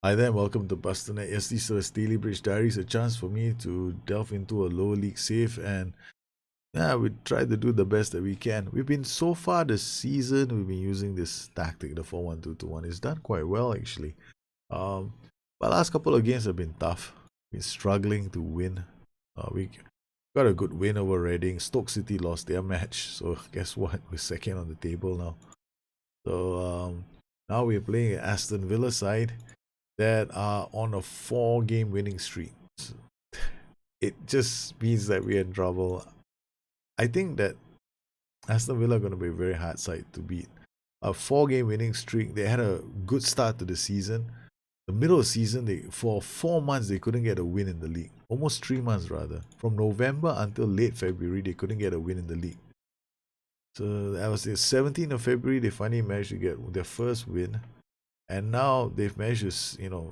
Hi there, welcome to Bustthenet. Yes, these are Stalybridge Diaries, a chance for me to delve into a lower league save, and yeah, we try to do the best that we can. We've been so far this season, we've been using this tactic, the 4-1-2-2-1. It's done quite well actually. Um, but last couple of games have been tough. Been struggling to win. We got a good win over Reading. Stoke City lost their match, so guess what? We're second on the table now. So now we're playing Aston Villa side that are on a 4-game winning streak. It just means that we're in trouble. I think that Aston Villa are going to be a very hard side to beat. A 4-game winning streak. They had a good start to the season. The middle of the season, for 4 months they couldn't get a win in the league. Almost 3 months rather. From November until late February, they couldn't get a win in the league. So that was the 17th of February. They finally managed to get their first win. And now they've managed to,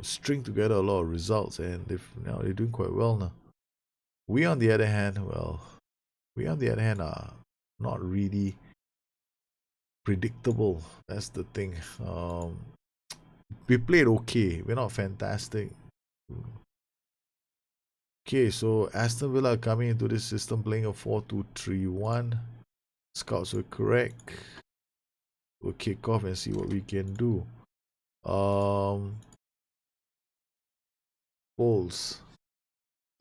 string together a lot of results, and they're doing quite well now. We on the other hand are not really predictable. That's the thing. We played okay. We're not fantastic. Okay, so Aston Villa are coming into this system playing a 4-2-3-1. Scouts were correct. We'll kick off and see what we can do. Goals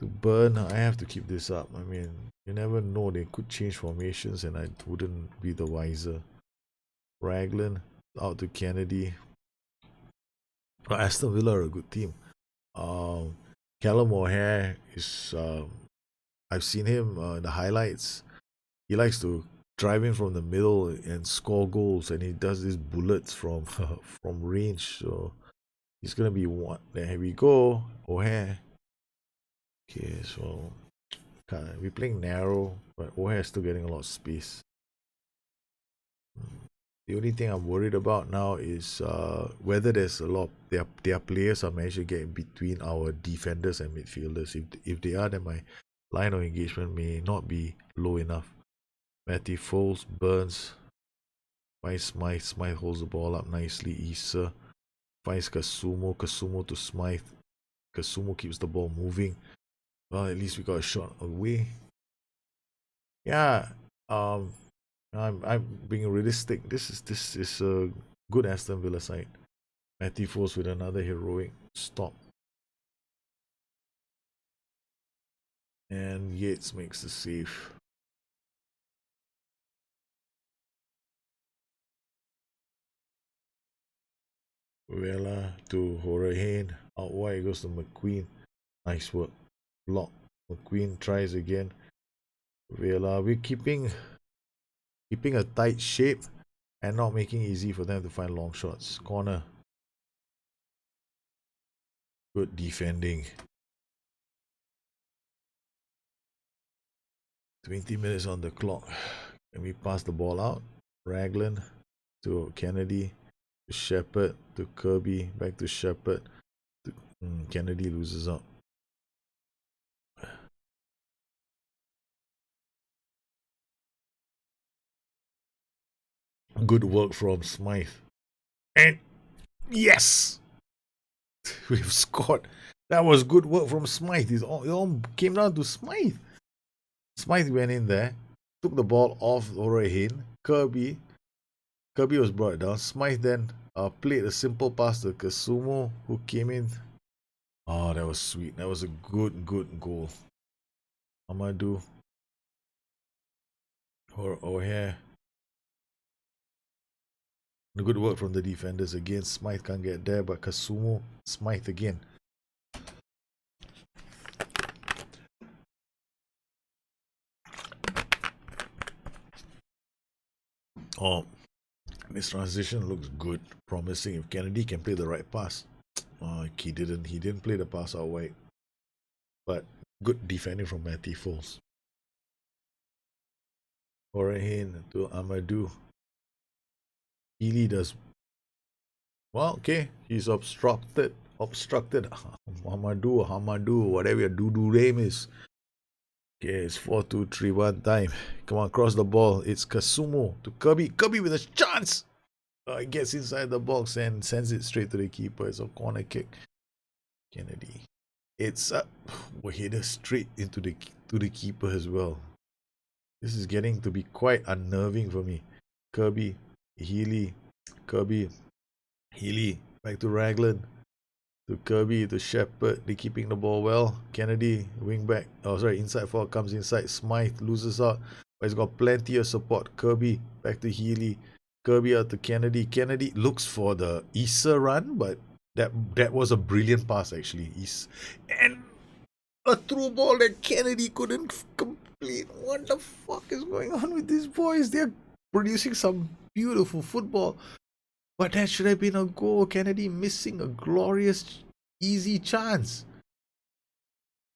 to burn. I have to keep this up. I mean, you never know, they could change formations and I wouldn't be the wiser. Raglan out to Kennedy. But Aston Villa are a good team. Callum O'Hare is I've seen him in the highlights. He likes to drive in from the middle and score goals, and he does these bullets from from range. So he's gonna be one. There we go, O'Hare. Okay, so we're playing narrow, but O'Hare is still getting a lot of space. The only thing I'm worried about now is whether there's a lot of their players are managed to get in between our defenders and midfielders. If they are, then my line of engagement may not be low enough. Matty Foles, Burns, finds Smythe. Smythe holds the ball up nicely. Issa finds Kasumo. Kasumo to Smythe. Kasumo keeps the ball moving. Well, at least we got a shot away. Yeah, I'm being realistic. This is a good Aston Villa side. Matty Foles with another heroic stop. And Yates makes the save. Vela to Horahan. Out wide goes to McQueen. Nice work. Block. McQueen tries again. Vela. We're keeping a tight shape and not making it easy for them to find long shots. Corner. Good defending. 20 minutes on the clock. And we pass the ball out. Raglan to Kennedy. To Shepherd. To Kirby. Back to Shepherd. Kennedy loses out. Good work from Smythe. And yes! We've scored. That was good work from Smythe. It all came down to Smythe. Smythe went in there, took the ball off O'Reilly. Kirby was brought down. Smythe then played a simple pass to Kasumo, who came in. Oh, that was sweet. That was a good goal. Amadou. O'Hare. Good work from the defenders again. Smythe can't get there, but Kasumo, Smythe again. Oh, this transition looks good, promising. If Kennedy can play the right pass. Oh, he didn't. He didn't play the pass out wide. But good defending from Matty Foles. Horahan to Amadou. Healy does well. Okay, he's obstructed. Hamadu, whatever your doo-doo name is. Okay, it's 4-2-3-1 time. Come on, cross the ball. It's Kasumo to Kirby. Kirby with a chance. He gets inside the box and sends it straight to the keeper. It's a corner kick. Kennedy. It's a header straight into the keeper as well. This is getting to be quite unnerving for me. Kirby, Healy, Kirby, Healy, back to Raglan, to Kirby, to Shepherd. They keeping the ball well. Kennedy, wing back. Oh, sorry, inside forward comes inside. Smythe loses out, but he's got plenty of support. Kirby, back to Healy. Kirby out to Kennedy. Kennedy looks for the Issa run, but that was a brilliant pass actually. And a through ball that Kennedy couldn't complete. What the fuck is going on with these boys? They're producing some beautiful football, but that should have been a goal. Kennedy missing a glorious, easy chance.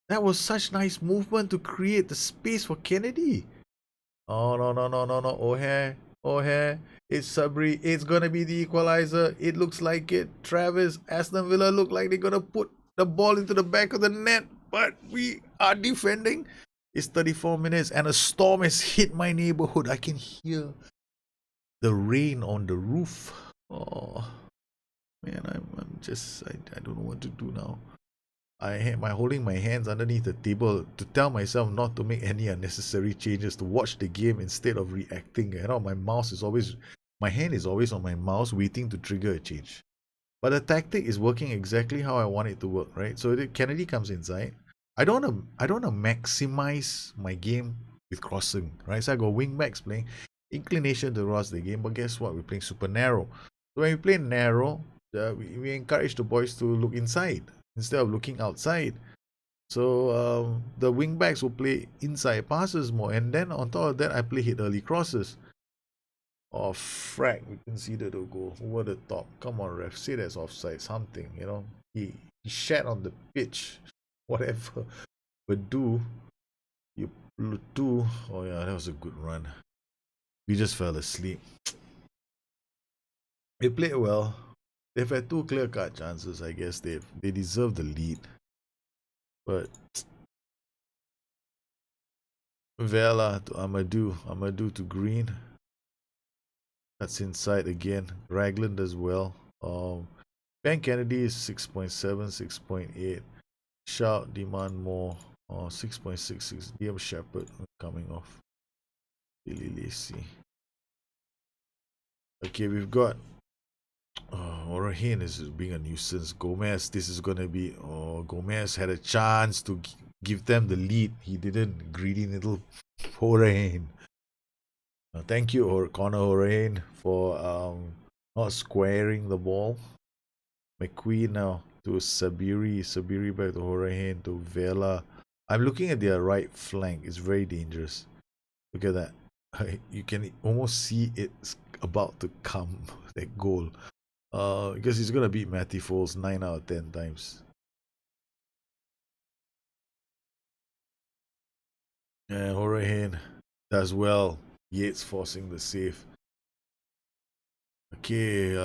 That was such nice movement to create the space for Kennedy. Oh, no. O'Hare. It's Sabri. It's going to be the equalizer. It looks like it. Travis, Aston Villa look like they're going to put the ball into the back of the net, but we are defending. It's 34 minutes and a storm has hit my neighborhood. I can hear the rain on the roof. Oh, man, I'm just, I don't know what to do now. I am holding my hands underneath the table to tell myself not to make any unnecessary changes, to watch the game instead of reacting. You know, my hand is always on my mouse waiting to trigger a change. But the tactic is working exactly how I want it to work, right? So Kennedy comes inside. I don't want to maximize my game with crossing, right? So I got wing backs playing inclination to cross the game, but guess what? We're playing super narrow. So when we play narrow, we encourage the boys to look inside instead of looking outside. So the wing backs will play inside passes more, and then on top of that, I play hit early crosses. Oh, frack, we conceded a goal over the top. Come on, ref, say that's offside, something, you know. He shat on the pitch, whatever. But you do. Oh yeah, that was a good run. We just fell asleep. They played well. They've had 2 clear-cut chances. I guess they deserve the lead. But Vela to Amadou to Green. That's inside again. Raglan does well. Ben Kennedy is 6.7, 6.8. Shout, demand more. 6.66. DM Shepherd coming off. Really lazy. Okay, we've got Orahin is being a nuisance. Gomez, this is gonna be. Oh, Gomez had a chance to give them the lead. He didn't. Greedy little Orahin. Thank you, Connor Orahin, for not squaring the ball. McQueen now to Sabiri. Sabiri back to Orahin to Vela. I'm looking at their right flank. It's very dangerous. Look at that. You can almost see it's about to come, that goal. Because he's going to beat Matty Foles 9 out of 10 times. And Horahan does well. Yates forcing the save. Okay,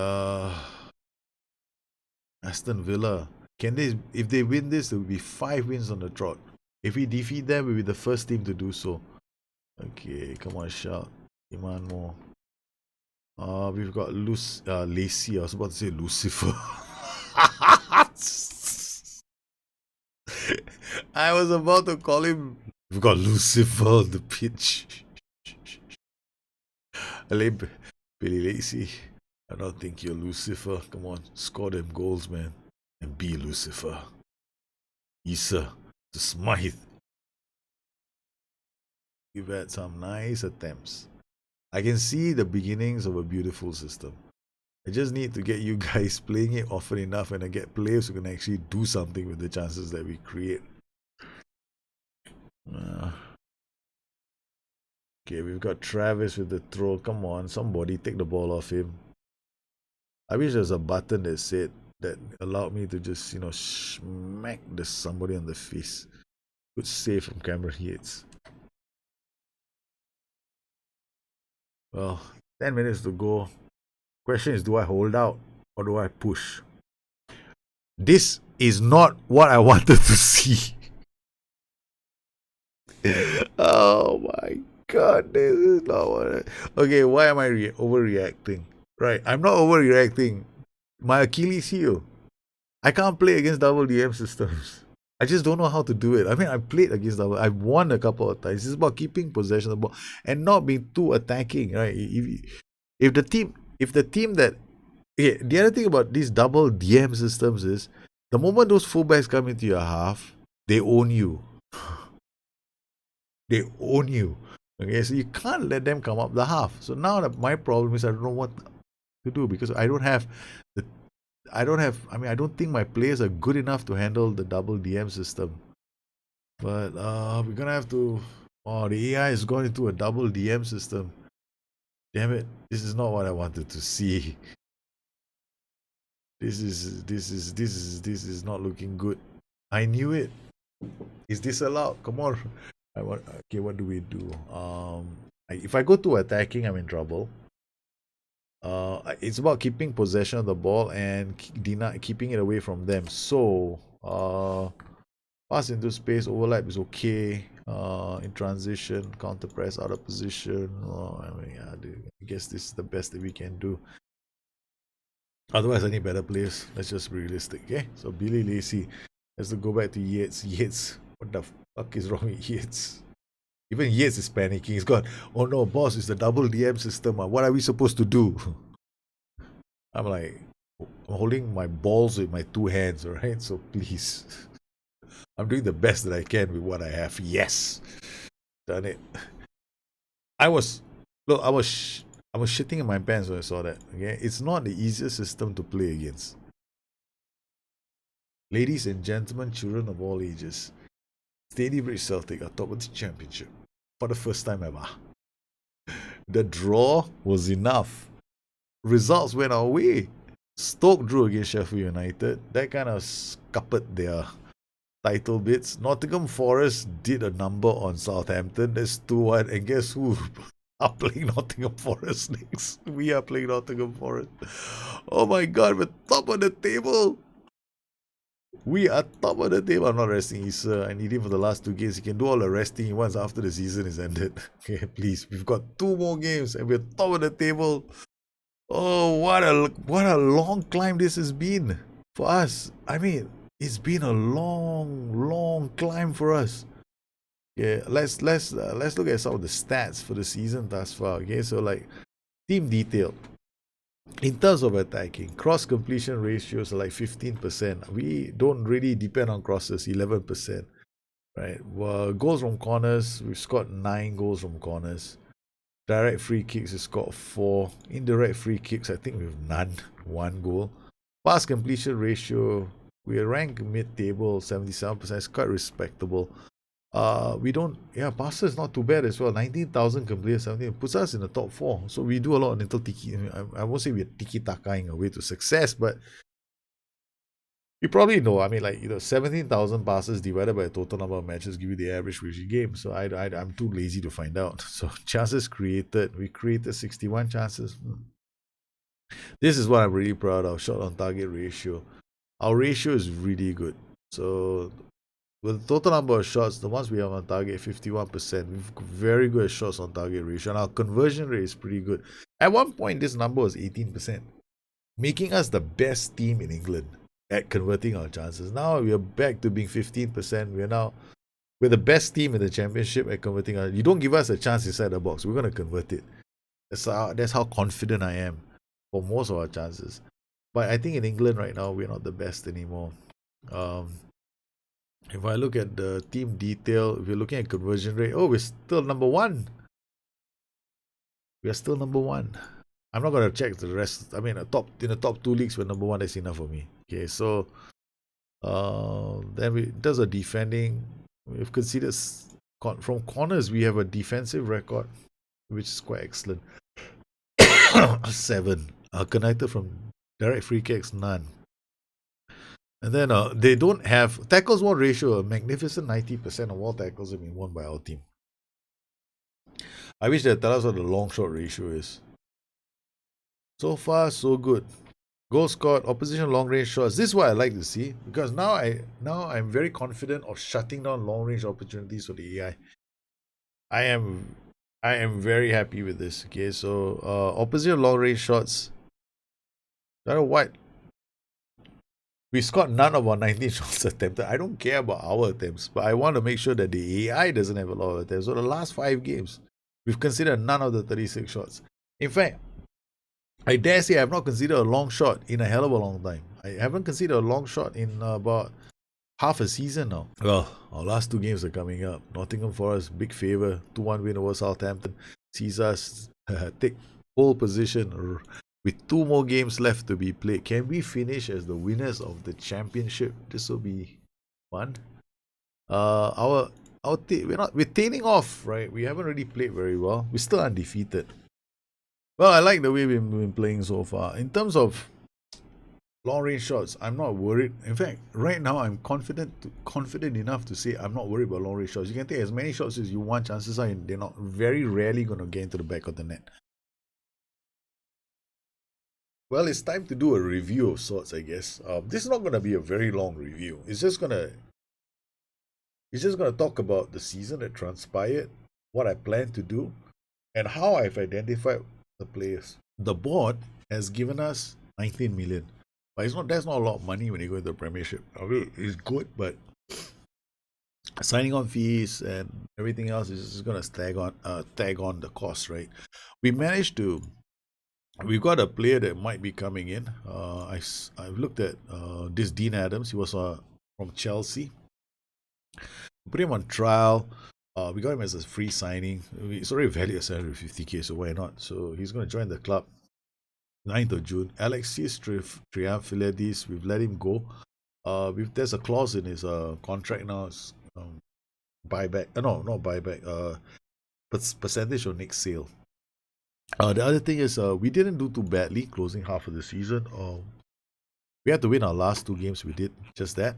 Aston Villa. If they win this, there will be 5 wins on the trot. If we defeat them, we'll be the first team to do so. Okay, come on, shout. Demand more. We've got Lacey. I was about to say Lucifer. I was about to call him. We've got Lucifer on the pitch. Billy Lacey. I don't think you're Lucifer. Come on, score them goals, man. And be Lucifer. Issa to Smythe. We've had some nice attempts. I can see the beginnings of a beautiful system. I just need to get you guys playing it often enough and I get players who can actually do something with the chances that we create. Okay, we've got Travis with the throw. Come on, somebody take the ball off him. I wish there was a button that allowed me to just, smack somebody on the face. Good save from Cameron Yates. Well, 10 minutes to go. Question is, do I hold out or do I push? This is not what I wanted to see. Oh my god, this is not what Okay, why am I overreacting? Right, I'm not overreacting. My Achilles heel. I can't play against double DM systems. I just don't know how to do it. I mean, I played against double. I've won a couple of times. It's about keeping possession of the ball and not being too attacking, right? If the team that okay, the other thing about these double DM systems is the moment those fullbacks come into your half, they own you. They own you. Okay, so you can't let them come up the half. So now my problem is I don't know what to do because I don't have the I mean I don't think my players are good enough to handle the double DM system. But we're gonna have to the AI has gone into a double DM system. Damn it, this is not what I wanted to see. This is not looking good. I knew it. Is this allowed? Come on. Okay, what do we do? If I go to attacking, I'm in trouble. It's about keeping possession of the ball and keeping it away from them. So, pass into space, overlap is okay. In transition, counter press, out of position. I mean, yeah, I guess this is the best that we can do. Otherwise, I need better players. Let's just be realistic, okay? So, Billy Lacey has to go back to Yates. Yates, what the fuck is wrong with Yates? Even Yates is panicking. He's gone, oh no, boss, it's the double DM system. What are we supposed to do? I'm like, I'm holding my balls with my two hands, alright? So please. I'm doing the best that I can with what I have. Yes. Done it. I was shitting in my pants when I saw that. Okay, it's not the easiest system to play against. Ladies and gentlemen, children of all ages, Stalybridge Celtic are top of the championship for the first time ever. The draw was enough. Results went our way. Stoke drew against Sheffield United. That kind of scuppered their title bids. Nottingham Forest did a number on Southampton. That's 2-1. And guess who are playing Nottingham Forest next? We are playing Nottingham Forest. Oh my god, we're top of the table. We are top of the table. I'm not resting Issa. I need him for the last 2 games. He can do all the resting he wants after the season is ended. Okay, please. We've got 2 more games and we're top of the table. Oh, what a long climb this has been for us. I mean, it's been a long climb for us. Yeah, let's look at some of the stats for the season thus far. Okay, so like team detail. In terms of attacking, cross completion ratios are like 15%. We don't really depend on crosses, 11%. Right? Well, goals from corners, we've scored 9 goals from corners. Direct free kicks, we scored 4. Indirect free kicks, I think we've none, 1 goal. Pass completion ratio, we rank mid-table, 77%. It's quite respectable. Passer is not too bad as well. 19,000 completed, 17 puts us in the top 4. So we do a lot of little tiki. I won't say we're tiki-takaing away to success, but you probably know. I mean, 17,000 passes divided by the total number of matches give you the average for each game. So I'm too lazy to find out. So chances created, we created 61 chances. This is what I'm really proud of. Shot on target ratio. Our ratio is really good. So with the total number of shots, the ones we have on target, 51%. We've got very good shots on target ratio. And our conversion rate is pretty good. At one point, this number was 18%, making us the best team in England at converting our chances. Now we are back to being 15%. We're the best team in the championship at converting our. You don't give us a chance inside the box, we're going to convert it. That's how confident I am for most of our chances. But I think in England right now, we're not the best anymore. If I look at the team detail, if you're looking at conversion rate, we're still number 1. We are still number 1. I'm not going to check the rest. I mean, in the top 2 leagues, we're number 1. That's enough for me. Okay, so then in terms of defending, we've conceded from corners. We have a defensive record, which is quite excellent. 7. Connected from direct free kicks, none. And then they don't have tackles won ratio, a magnificent 90% of all tackles have been won by our team. I wish they'd tell us what the long shot ratio is. So far, so good. Goal scored, opposition long range shots. This is what I like to see because now I'm very confident of shutting down long range opportunities for the AI. I am very happy with this. Okay, so opposition long range shots. What We scored none of our 19 shots attempted. I don't care about our attempts, but I want to make sure that the AI doesn't have a lot of attempts. So the last 5 games, we've considered none of the 36 shots. In fact, I dare say I've not considered a long shot in a hell of a long time. I haven't considered a long shot in about half a season now. Well, our last 2 games are coming up. Nottingham Forest, big favour, 2-1 win over Southampton. Sees us take pole position with 2 more games left to be played. Can we finish as the winners of the championship? This will be fun. We're tailing off, right? We haven't really played very well. We're still undefeated. Well, I like the way we've been playing so far. In terms of long range shots, I'm not worried. In fact, right now I'm confident enough to say I'm not worried about long range shots. You can take as many shots as you want. Chances are they're not very rarely going to get into the back of the net. Well, it's time to do a review of sorts, I guess. This is not going to be a very long review. It's just gonna talk about the season that transpired, what I plan to do, and how I've identified the players. The board has given us 19 million, but that's not a lot of money when you go into the Premiership. I mean, it's good, but signing on fees and everything else is just gonna tag on the cost, right? We've got a player that might be coming in. I've looked at this Dean Adams. He was from Chelsea. We put him on trial. We got him as a free signing. It's already valued at 750k, so why not? So he's going to join the club 9th of June. Alexis Triamphilides, we've let him go. There's a clause in his contract now. It's, buyback. No, not buyback. Percentage of next sale. The other thing is we didn't do too badly closing half of the season. We had to win our last 2 games. We did just that.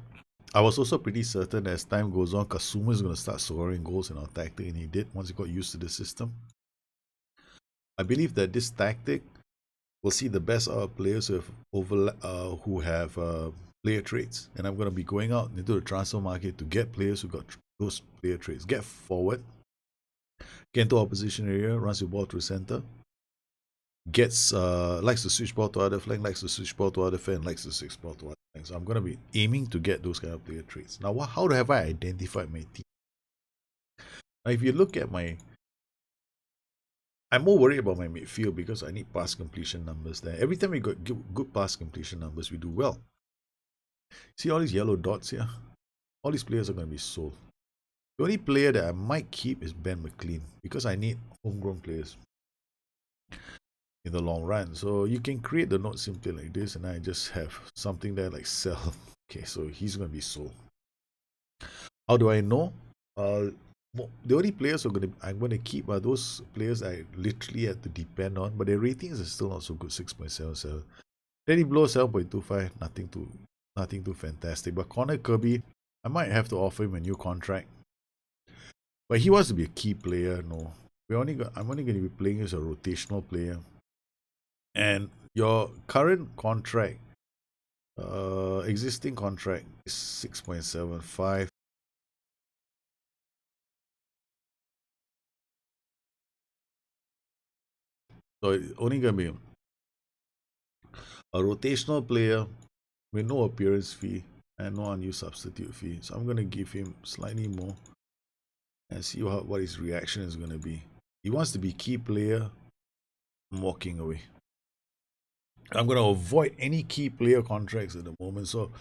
I was also pretty certain as time goes on, Kasuma is going to start scoring goals in our tactic, and he did once he got used to the system. I believe that this tactic will see the best out of players who have player traits, and I'm going to be going out into the transfer market to get players who got those player traits. Get forward, get into opposition area, runs your ball through center, likes to switch ball to other flank, likes to switch ball to other flank, likes to switch ball to other flank. So I'm going to be aiming to get those kind of player traits. Now, how have I identified my team? Now, if you look at I'm more worried about my midfield because I need pass completion numbers there. Every time we got good pass completion numbers, we do well. See all these yellow dots here? All these players are going to be sold. The only player that I might keep is Ben McLean because I need homegrown players in the long run. So you can create the note simply like this, and I just have something there like sell. Okay, so he's going to be sold. How do I know? The only players I'm going to keep are those players I literally had to depend on, but their ratings are still not so good. 6.77. Danny Blow 7.25. Nothing too fantastic. But Connor Kirby, I might have to offer him a new contract. But he wants to be a key player. No, I'm only going to be playing as a rotational player. And your current contract, existing contract is 6.75. So it's only going to be a rotational player with no appearance fee and no unused substitute fee. So I'm going to give him slightly more and see what his reaction is going to be. He wants to be key player. I'm walking away. I'm going to avoid any key player contracts at the moment. So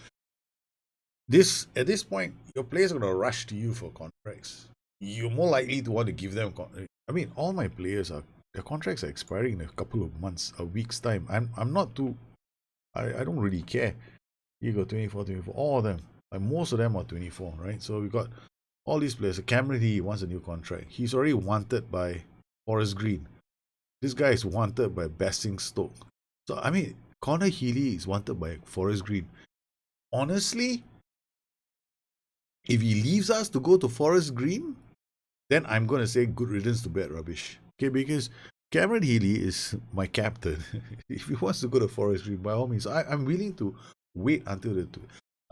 at this point, your players are going to rush to you for contracts. You're more likely to want to give them. I mean, all my players their contracts are expiring in a couple of months, a week's time. I'm not too. I don't really care. You got 24, all of them. Like most of them are 24, right? So we got all these players. Cameron He wants a new contract. He's already wanted by Forest Green. This guy is wanted by Basingstoke. So I mean, Connor Healy is wanted by Forest Green. Honestly, if he leaves us to go to Forest Green, then I'm going to say good riddance to bad rubbish. Okay, because Cameron Healy is my captain. If he wants to go to Forest Green, by all means, I'm willing to wait until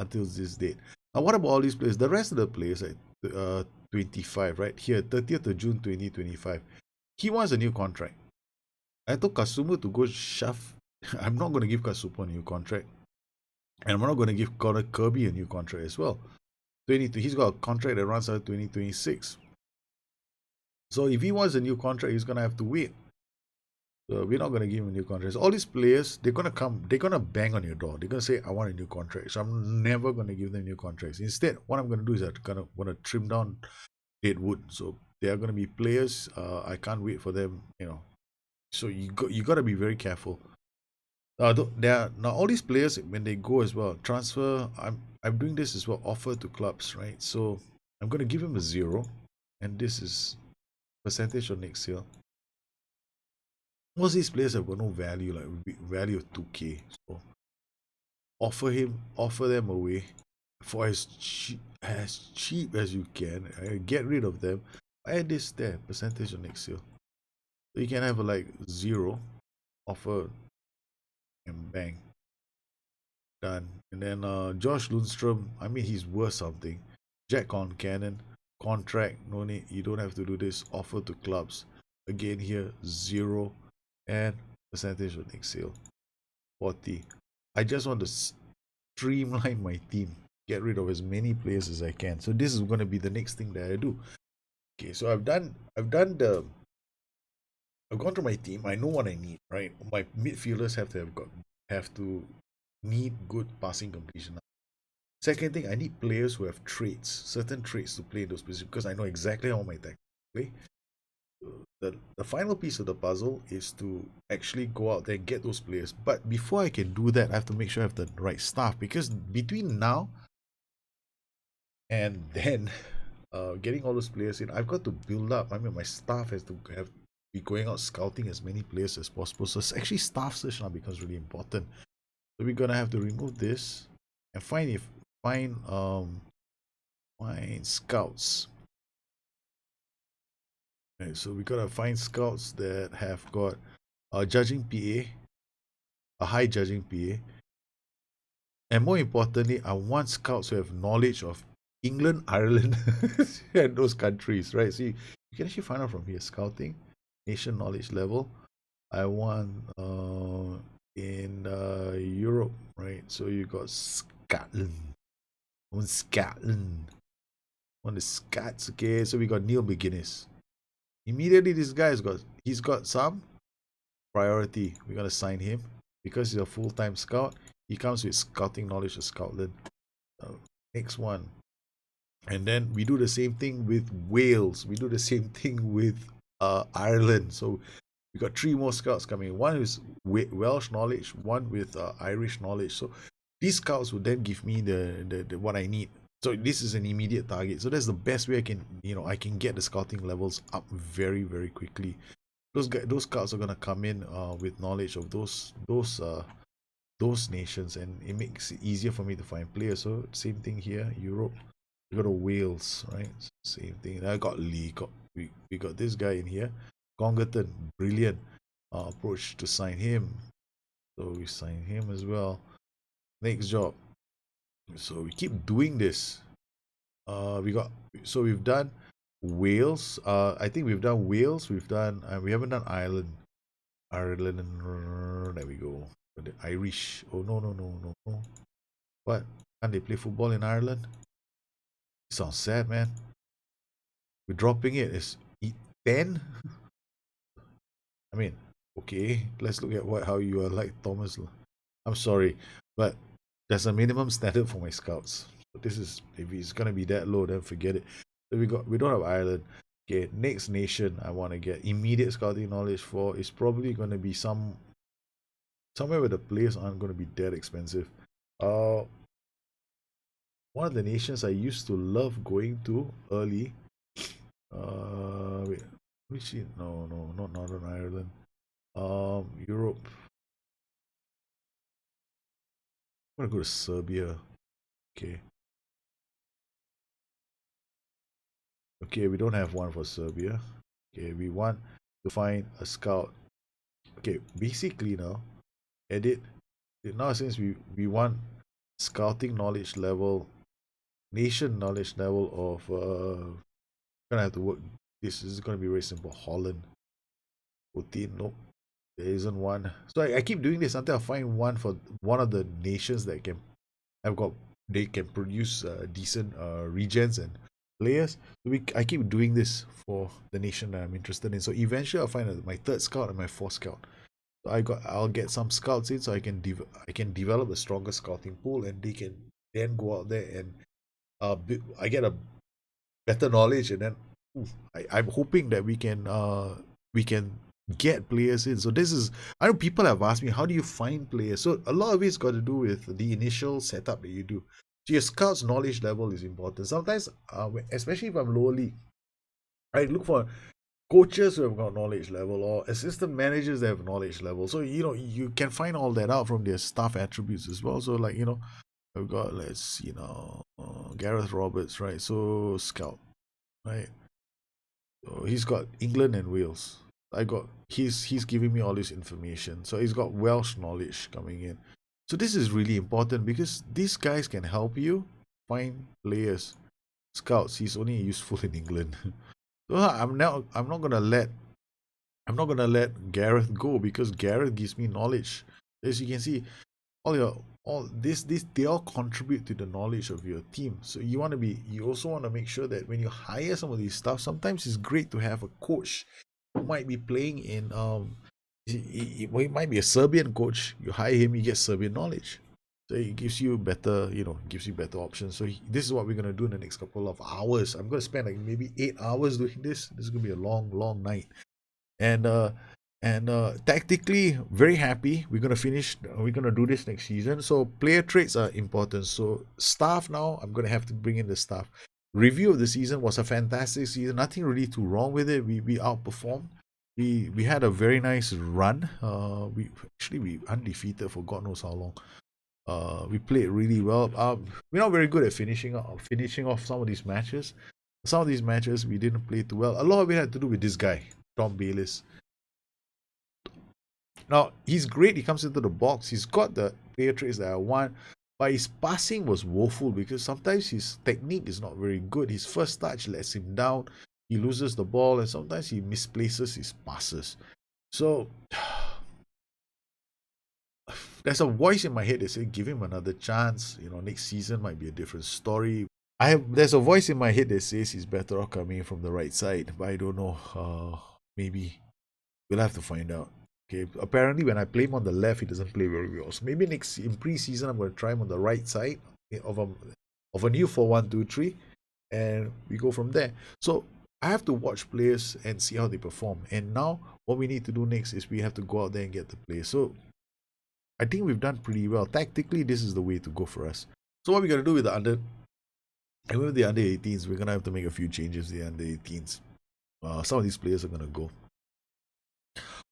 this date. Now, what about all these players? The rest of the players at 25, right here, 30th of June 2025. He wants a new contract. I told Kasuma to go shove. I'm not going to give Kasuma a new contract. And I'm not going to give Connor Kirby a new contract as well. He's got a contract that runs out 2026. So if he wants a new contract, he's going to have to wait. So we're not going to give him a new contract. So all these players, they're going to bang on your door. They're going to say, I want a new contract. So I'm never going to give them new contracts. Instead, what I'm going to do is I'm going to trim down dead wood. So they are going to be players. I can't wait for them, So you got to be very careful. Now all these players when they go as well transfer. I'm doing this as well. Offer to clubs, right? So I'm going to give him a 0, and this is percentage on next year. Most of these players have got no value, like value of 2K. So offer them away for as cheap as you can. Get rid of them. Add this there percentage on next year. So you can have a like 0 offer and bang. Done. And then Josh Lundstrom, I mean he's worth something. Jack Concannon, contract, no need, you don't have to do this. Offer to clubs. Again here, 0 and percentage on next sale. 40. I just want to streamline my team. Get rid of as many players as I can. So this is going to be the next thing that I do. Okay, so I've gone through my team. I know what I need, right? My midfielders have to need good passing completion. Second thing, I need players who have traits, certain traits to play in those positions because I know exactly how my tactics play. The final piece of the puzzle is to actually go out there and get those players. But before I can do that, I have to make sure I have the right staff, because between now and then getting all those players in, I've got to build up. I mean, my staff has to be going out scouting as many players as possible. So it's actually staff search now becomes really important. So we're gonna have to remove this and find scouts. Okay, so we gotta find scouts that have got a judging PA, a high judging PA, and more importantly, I want scouts who have knowledge of England, Ireland, and those countries, right? So you can actually find out from here. Scouting, nation knowledge level. I want in Europe, right? So you got Scotland. I want Scotland. I want the Scots. Okay, so we got Neil McGuinness. Immediately, this guy he's got some priority. We're gonna sign him because he's a full-time scout. He comes with scouting knowledge of Scotland. Next one, and then we do the same thing with Wales. We do the same thing with Ireland. So we got 3 more scouts coming. One is Welsh knowledge, one with Irish knowledge. So these scouts will then give me the what I need. So this is an immediate target. So that's the best way I can get the scouting levels up very, very quickly. Those scouts are gonna come in with knowledge of those nations, and it makes it easier for me to find players. So same thing here, Europe. We got a Wales, right? Same thing. I got Lee. We got this guy in here, Congerton, brilliant. Approach to sign him. So we sign him as well. Next job. So we keep doing this. We've done Wales. I think we've done Wales. We haven't done Ireland. Ireland. There we go. The Irish. Oh no. What? Can't they play football in Ireland? It sounds sad, man. We're dropping it. It's 10. I mean, okay. Let's look at how you are like Thomas. I'm sorry, but there's a minimum standard for my scouts. So this is, if it's gonna be that low, then forget it. So we don't have Ireland. Okay, next nation I want to get immediate scouting knowledge for is probably gonna be somewhere where the players aren't gonna be that expensive. One of the nations I used to love going to early. Wait, which no, not Northern Ireland. Europe. I'm gonna go to Serbia. Okay. Okay, we don't have one for Serbia. Okay, we want to find a scout. Okay, basically now, edit. Now since we want scouting knowledge level, nation knowledge level of gonna have to work. This is gonna be very simple. Holland. 14. Nope. There isn't one. So I keep doing this until I find one for one of the nations that can they can produce decent regens and players. So I keep doing this for the nation that I'm interested in. So eventually I'll find my third scout and my fourth scout. So I'll get some scouts in so I can develop a stronger scouting pool, and they can then go out there and I get a better knowledge, and then I'm hoping that we can get players in. So this is, I know people have asked me, how do you find players? So a lot of it's got to do with the initial setup that you do. So your scout's knowledge level is important. Sometimes, especially if I'm lower league, I look for coaches who have got knowledge level or assistant managers that have knowledge level. So you can find all that out from their staff attributes as well. So like I've got, let's see now, Gareth Roberts, right? So scout, right? So he's got England and Wales. He's giving me all this information. So he's got Welsh knowledge coming in. So this is really important because these guys can help you find players. Scouts, he's only useful in England. So I'm not gonna let Gareth go because Gareth gives me knowledge. As you can see, they all contribute to the knowledge of your team. So you also want to make sure that when you hire some of these stuff, sometimes it's great to have a coach who might be playing in he might be a Serbian coach. You hire him, you get Serbian knowledge. So it gives you better options. So this is what we're gonna do in the next couple of hours. I'm gonna spend like maybe 8 hours doing this. This is gonna be a long night. And tactically, very happy. We're gonna do this next season. So player traits are important. So staff, now I'm gonna have to bring in the staff. Review of the season was a fantastic season. Nothing really too wrong with it. We outperformed. We had a very nice run. We undefeated for God knows how long. We played really well. We're not very good at finishing off some of these matches. Some of these matches we didn't play too well. A lot of it had to do with this guy, Tom Bayliss. Now he's great. He comes into the box. He's got the player traits that I want, but his passing was woeful because sometimes his technique is not very good. His first touch lets him down. He loses the ball, and sometimes he misplaces his passes. So there's a voice in my head that says, give him another chance. Next season might be a different story. There's a voice in my head that says he's better off coming from the right side, but I don't know. Maybe we'll have to find out. Okay, apparently when I play him on the left, he doesn't play very well. So maybe in pre-season, I'm going to try him on the right side of a new 4-1-2-3, and we go from there. So I have to watch players and see how they perform. And now what we need to do next is we have to go out there and get the players. So I think we've done pretty well. Tactically, this is the way to go for us. So what we're going to do with the under 18s, we're going to have to make a few changes with the under 18s. Some of these players are going to go.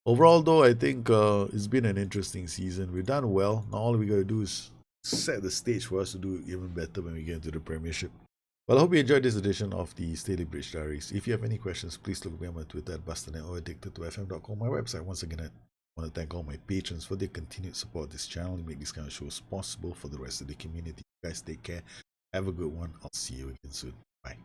Overall, though, I think it's been an interesting season. We've done well. Now all we got to do is set the stage for us to do even better when we get into the Premiership. Well, I hope you enjoyed this edition of the Stalybridge Diaries. If you have any questions, please look me on my Twitter at Bustthenet or addicted to FM.com, my website. Once again, I want to thank all my patrons for their continued support of this channel and make these kind of shows possible for the rest of the community. You guys take care. Have a good one. I'll see you again soon. Bye.